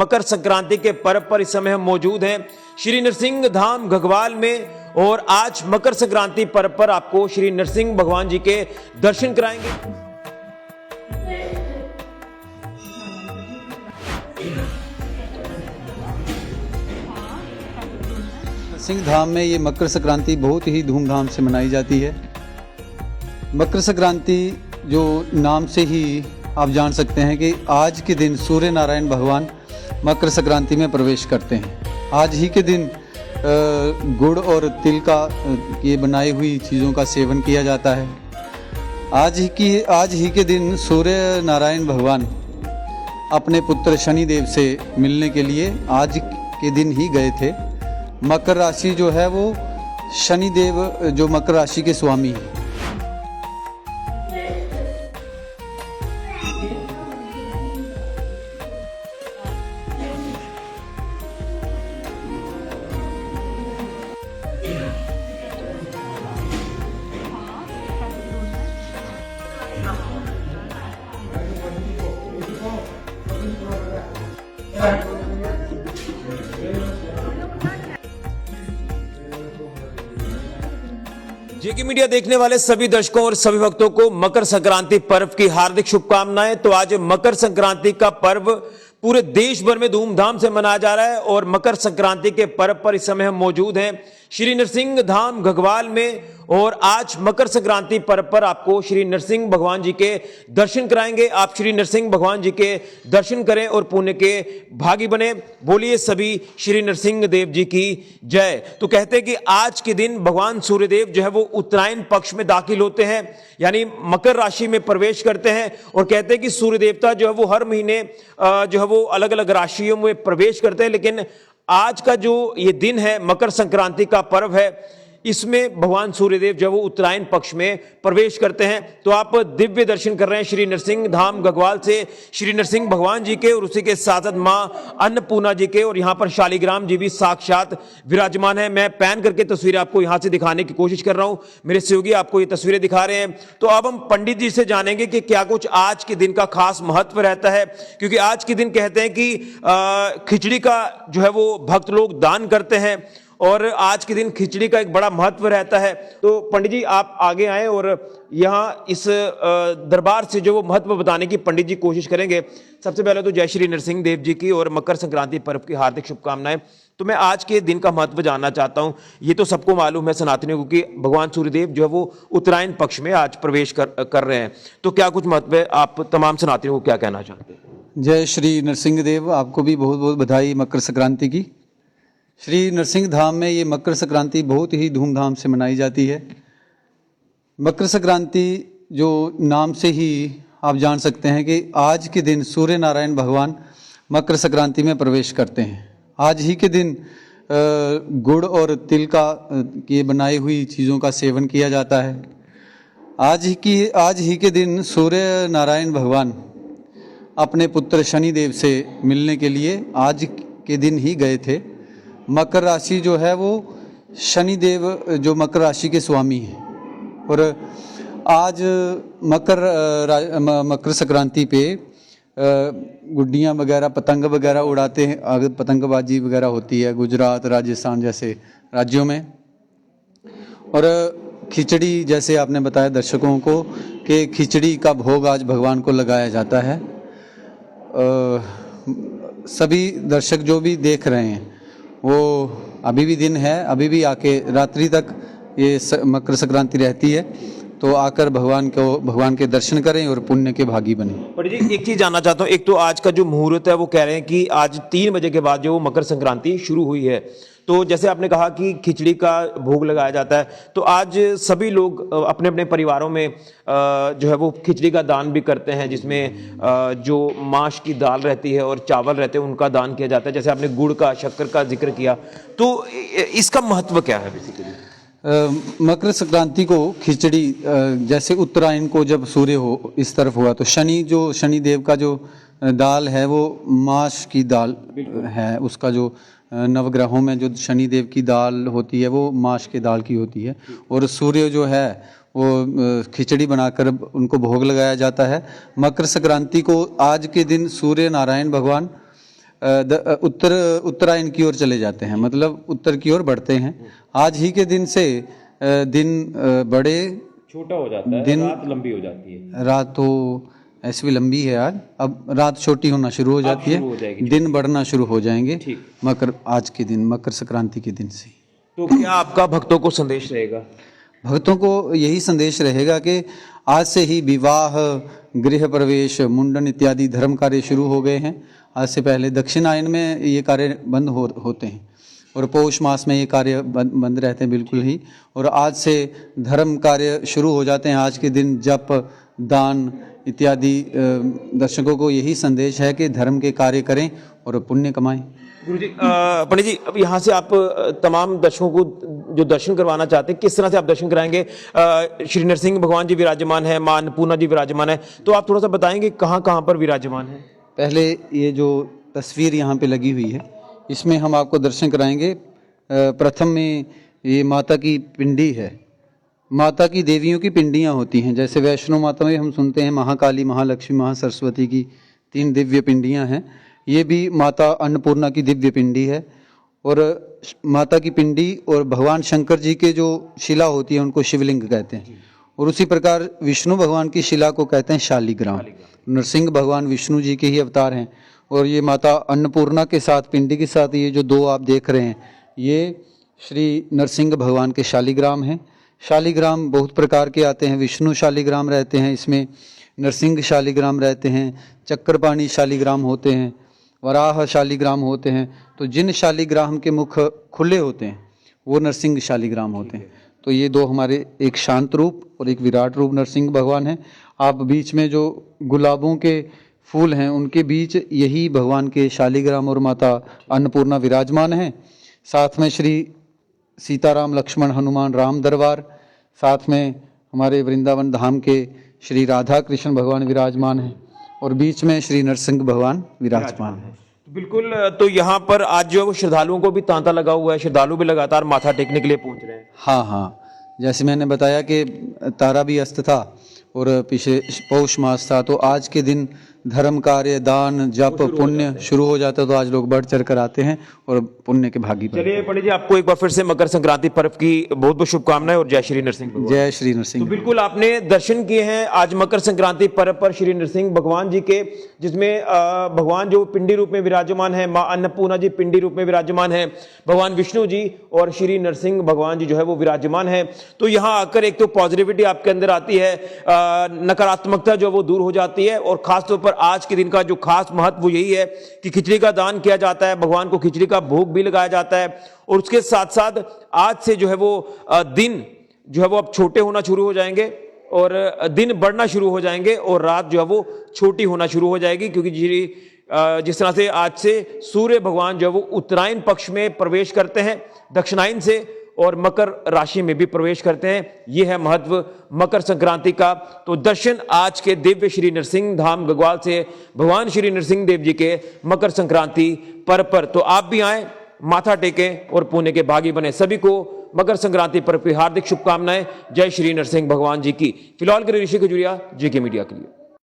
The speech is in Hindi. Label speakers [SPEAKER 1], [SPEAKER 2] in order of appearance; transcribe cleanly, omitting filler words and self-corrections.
[SPEAKER 1] मकर संक्रांति के पर्व पर इस समय हम मौजूद हैं श्री नरसिंह धाम घगवाल में और आज मकर संक्रांति पर्व पर आपको श्री नरसिंह भगवान जी के दर्शन कराएंगे।
[SPEAKER 2] नरसिंह धाम में ये मकर संक्रांति बहुत ही धूमधाम से मनाई जाती है। मकर संक्रांति जो नाम से ही आप जान सकते हैं कि आज के दिन सूर्य नारायण भगवान मकर संक्रांति में प्रवेश करते हैं। आज ही के दिन गुड़ और तिल का ये बनाई हुई चीज़ों का सेवन किया जाता है। आज ही के दिन सूर्य नारायण भगवान अपने पुत्र शनिदेव से मिलने के लिए आज के दिन ही गए थे। मकर राशि जो है वो शनिदेव जो मकर राशि के स्वामी हैं।
[SPEAKER 1] जेके मीडिया देखने वाले सभी दर्शकों और सभी भक्तों को मकर संक्रांति पर्व की हार्दिक शुभकामनाएं। तो आज मकर संक्रांति का पर्व पूरे देश भर में धूमधाम से मनाया जा रहा है और मकर संक्रांति के पर्व पर इस समय हम मौजूद हैं श्री नरसिंह धाम घगवाल में और आज मकर संक्रांति पर्व पर आपको श्री नरसिंह भगवान जी के दर्शन कराएंगे। आप श्री नरसिंह भगवान जी के दर्शन करें और पुण्य के भागी बने। बोलिए सभी श्री नरसिंह देव जी की जय। तो कहते हैं कि आज के दिन भगवान सूर्यदेव जो है वो उत्तरायण पक्ष में दाखिल होते हैं, यानी मकर राशि में प्रवेश करते हैं। और कहते हैं कि सूर्य देवता जो है वो हर महीने जो है वो अलग अलग राशियों में प्रवेश करते हैं, लेकिन आज का जो ये दिन है मकर संक्रांति का पर्व है, इसमें भगवान सूर्यदेव जो वो उत्तरायण पक्ष में प्रवेश करते हैं। तो आप दिव्य दर्शन कर रहे हैं श्री नरसिंह धाम घगवाल से श्री नरसिंह भगवान जी के और उसी के साथ साथ मां अन्नपूर्णा जी के, और यहां पर शालिग्राम जी भी साक्षात विराजमान है। मैं पैन करके तस्वीरें आपको यहां से दिखाने की कोशिश कर रहा हूं, मेरे सहयोगी आपको ये तस्वीरें दिखा रहे हैं। तो अब हम पंडित जी से जानेंगे कि क्या कुछ आज के दिन का खास महत्व रहता है, क्योंकि आज के दिन कहते हैं कि खिचड़ी का जो है वो भक्त लोग दान करते हैं और आज के दिन खिचड़ी का एक बड़ा महत्व रहता है। तो पंडित जी आप आगे आए और यहाँ इस दरबार से जो वो महत्व बताने की पंडित जी कोशिश करेंगे। सबसे पहले तो जय श्री नरसिंह देव जी की और मकर संक्रांति पर्व की हार्दिक शुभकामनाएं। तो मैं आज के दिन का महत्व जानना चाहता हूँ। ये तो सबको मालूम है सनातनियों को कि भगवान सूर्यदेव जो है वो उत्तरायण पक्ष में आज प्रवेश कर रहे हैं, तो क्या कुछ महत्व है, आप तमाम सनातनियों को क्या कहना चाहते हैं?
[SPEAKER 2] जय श्री नरसिंह देव, आपको भी बहुत बहुत बधाई मकर संक्रांति की। श्री नरसिंह धाम में ये मकर संक्रांति बहुत ही धूमधाम से मनाई जाती है। मकर संक्रांति जो नाम से ही आप जान सकते हैं कि आज के दिन सूर्य नारायण भगवान मकर संक्रांति में प्रवेश करते हैं। आज ही के दिन गुड़ और तिल का ये बनाई हुई चीज़ों का सेवन किया जाता है। आज ही के दिन सूर्य नारायण भगवान अपने पुत्र शनिदेव से मिलने के लिए आज के दिन ही गए थे। मकर राशि जो है वो शनिदेव जो मकर राशि के स्वामी हैं और आज मकर संक्रांति पे गुड्डियाँ वगैरह पतंग वगैरह उड़ाते हैं, पतंगबाजी वगैरह होती है गुजरात राजस्थान जैसे राज्यों में। और खिचड़ी जैसे आपने बताया दर्शकों को कि खिचड़ी का भोग आज भगवान को लगाया जाता है। सभी दर्शक जो भी देख रहे हैं वो अभी भी दिन है, अभी भी आके रात्रि तक ये मकर संक्रांति रहती है, तो आकर भगवान के दर्शन करें और पुण्य के भागी बने।
[SPEAKER 1] पंडित जी एक चीज जानना चाहता हूँ, एक तो आज का जो मुहूर्त है वो कह रहे हैं कि आज 3 बजे के बाद जो मकर संक्रांति शुरू हुई है, तो जैसे आपने कहा कि खिचड़ी का भोग लगाया जाता है, तो आज सभी लोग अपने अपने परिवारों में जो है वो खिचड़ी का दान भी करते हैं, जिसमें जो माश की दाल रहती है और चावल रहते हैं उनका दान किया जाता है। जैसे आपने गुड़ का शक्कर का जिक्र किया, तो इसका महत्व क्या है बेसिकली?
[SPEAKER 2] मकर संक्रांति को खिचड़ी जैसे उत्तरायण को जब सूर्य हो इस तरफ हुआ तो शनिदेव का जो दाल है वो माश की दाल है, उसका जो नवग्रहों में जो शनिदेव की दाल होती है वो माश के दाल की होती है, और सूर्य जो है वो खिचड़ी बनाकर उनको भोग लगाया जाता है। मकर संक्रांति को आज के दिन सूर्य नारायण भगवान उत्तरायण की ओर चले जाते हैं, मतलब उत्तर की ओर बढ़ते हैं। आज ही के दिन से दिन बड़े
[SPEAKER 1] छोटा हो जाता है,
[SPEAKER 2] दिन
[SPEAKER 1] रात लंबी हो जाती है।
[SPEAKER 2] रात तो ऐसे भी लंबी है आज, अब रात छोटी होना शुरू हो जाती
[SPEAKER 1] शुरू हो
[SPEAKER 2] है,
[SPEAKER 1] जाएगी।
[SPEAKER 2] दिन बढ़ना शुरू हो जाएंगे
[SPEAKER 1] ठीक।
[SPEAKER 2] मकर आज के दिन, मकर संक्रांति के दिन से।
[SPEAKER 1] तो क्या आपका भक्तों को संदेश रहेगा?
[SPEAKER 2] भक्तों को यही संदेश रहेगा कि आज से ही विवाह, गृह प्रवेश, मुंडन इत्यादि धर्म कार्य शुरू हो गए हैं। आज से पहले दक्षिणायन में ये कार्य बंद होते हैं और पौष मास में ये कार्य बंद रहते हैं बिल्कुल ही। और आज से धर्म कार्य शुरू हो जाते हैं। आज के दिन जप, दान इत्यादि। दर्शकों को यही संदेश है कि धर्म के कार्य करें और पुण्य कमाएं।
[SPEAKER 1] गुरुजी, पंडित जी, अब यहाँ से आप तमाम दर्शकों को जो दर्शन करवाना चाहते हैं, किस तरह से आप दर्शन कराएंगे? श्री नरसिंह भगवान जी विराजमान है, मां अन्नपूर्णा जी विराजमान है, तो आप थोड़ा सा बताएंगे कहाँ कहाँ पर विराजमान है?
[SPEAKER 2] पहले ये जो तस्वीर यहाँ पे लगी हुई है, इसमें हम आपको दर्शन कराएंगे। प्रथम में ये माता की पिंडी है। माता की देवियों की पिंडियाँ होती हैं, जैसे वैष्णो माता में हम सुनते हैं महाकाली, महालक्ष्मी, महासरस्वती की 3 दिव्य पिंडियाँ हैं। ये भी माता अन्नपूर्णा की दिव्य पिंडी है। और माता की पिंडी और भगवान शंकर जी के जो शिला होती है उनको शिवलिंग कहते हैं। और उसी प्रकार विष्णु भगवान की शिला को कहते हैं शालिग्राम। नरसिंह भगवान विष्णु जी के ही अवतार हैं। और ये माता अन्नपूर्णा के साथ, पिंडी के साथ, ये जो 2 आप देख रहे हैं, ये श्री नरसिंह भगवान के शालिग्राम हैं। शालिग्राम बहुत प्रकार के आते हैं। विष्णु शालिग्राम रहते हैं, इसमें नरसिंह शालिग्राम रहते हैं, चक्रपाणी शालिग्राम होते हैं, वराह शालिग्राम होते हैं। तो जिन शालिग्राम के मुख खुले होते हैं वो नरसिंह शालिग्राम होते हैं। तो ये 2 हमारे, एक शांत रूप और एक विराट रूप नरसिंह भगवान हैं। आप बीच में जो गुलाबों के फूल हैं उनके बीच यही भगवान के शालिग्राम और माता अन्नपूर्णा विराजमान हैं। साथ में श्री सीताराम, लक्ष्मण, हनुमान, राम दरबार, साथ में हमारे वृंदावन धाम के श्री राधा कृष्ण भगवान विराजमान हैं और बीच में श्री नरसिंह भगवान विराजमान है।
[SPEAKER 1] बिल्कुल। तो यहाँ पर आज जो है वो श्रद्धालुओं को भी तांता लगा हुआ है, श्रद्धालु भी लगातार माथा टेकने के लिए पहुंच रहे हैं।
[SPEAKER 2] हाँ हाँ, जैसे मैंने बताया कि तारा भी अस्त था और पीछे पौष मास था, तो आज के दिन धर्म कार्य, दान, जप, पुण्य शुरू हो जाता है। तो आज लोग बढ़ चढ़ कर आते हैं और पुण्य के भागी बनते हैं।
[SPEAKER 1] चलिए पंडित जी, आपको एक बार फिर से मकर संक्रांति पर्व की बहुत बहुत शुभकामनाएं और जय श्री नरसिंह भगवान।
[SPEAKER 2] जय श्री नरसिंह।
[SPEAKER 1] तो बिल्कुल आपने दर्शन किए हैं आज मकर संक्रांति पर्व पर श्री नरसिंह भगवान जी के, जिसमें भगवान जो पिंडी रूप में विराजमान है, मां अन्नपूर्णा जी पिंडी रूप में विराजमान है, भगवान विष्णु जी और श्री नरसिंह भगवान जी जो है वो विराजमान है। तो यहाँ आकर एक तो पॉजिटिविटी आपके अंदर आती है, नकारात्मकता जो वो दूर हो जाती है। और खासतौर पर आज के दिन का जो खास महत्व वो यही है कि खिचड़ी का दान किया जाता है, भगवान को खिचड़ी का भोग भी लगाया जाता है। और उसके साथ साथ आज से जो है वो दिन जो है वो अब छोटे होना शुरू हो जाएंगे और दिन बढ़ना शुरू हो जाएंगे और रात जो है वो छोटी होना शुरू हो जाएगी। क्योंकि जिस तरह से आज से सूर्य भगवान जो है वो उत्तरायण पक्ष में प्रवेश करते हैं दक्षिणायन से और मकर राशि में भी प्रवेश करते हैं। यह है महत्व मकर संक्रांति का। तो दर्शन आज के दिव्य श्री नरसिंह धाम गगवाल से भगवान श्री नरसिंह देव जी के मकर संक्रांति पर्व पर तो आप भी आए, माथा टेकें और पुण्य के भागी बने। सभी को मकर संक्रांति पर्व की हार्दिक शुभकामनाएं। जय श्री नरसिंह भगवान जी की। फिलहाल के ऋषि खजुरिया, JK मीडिया के लिए।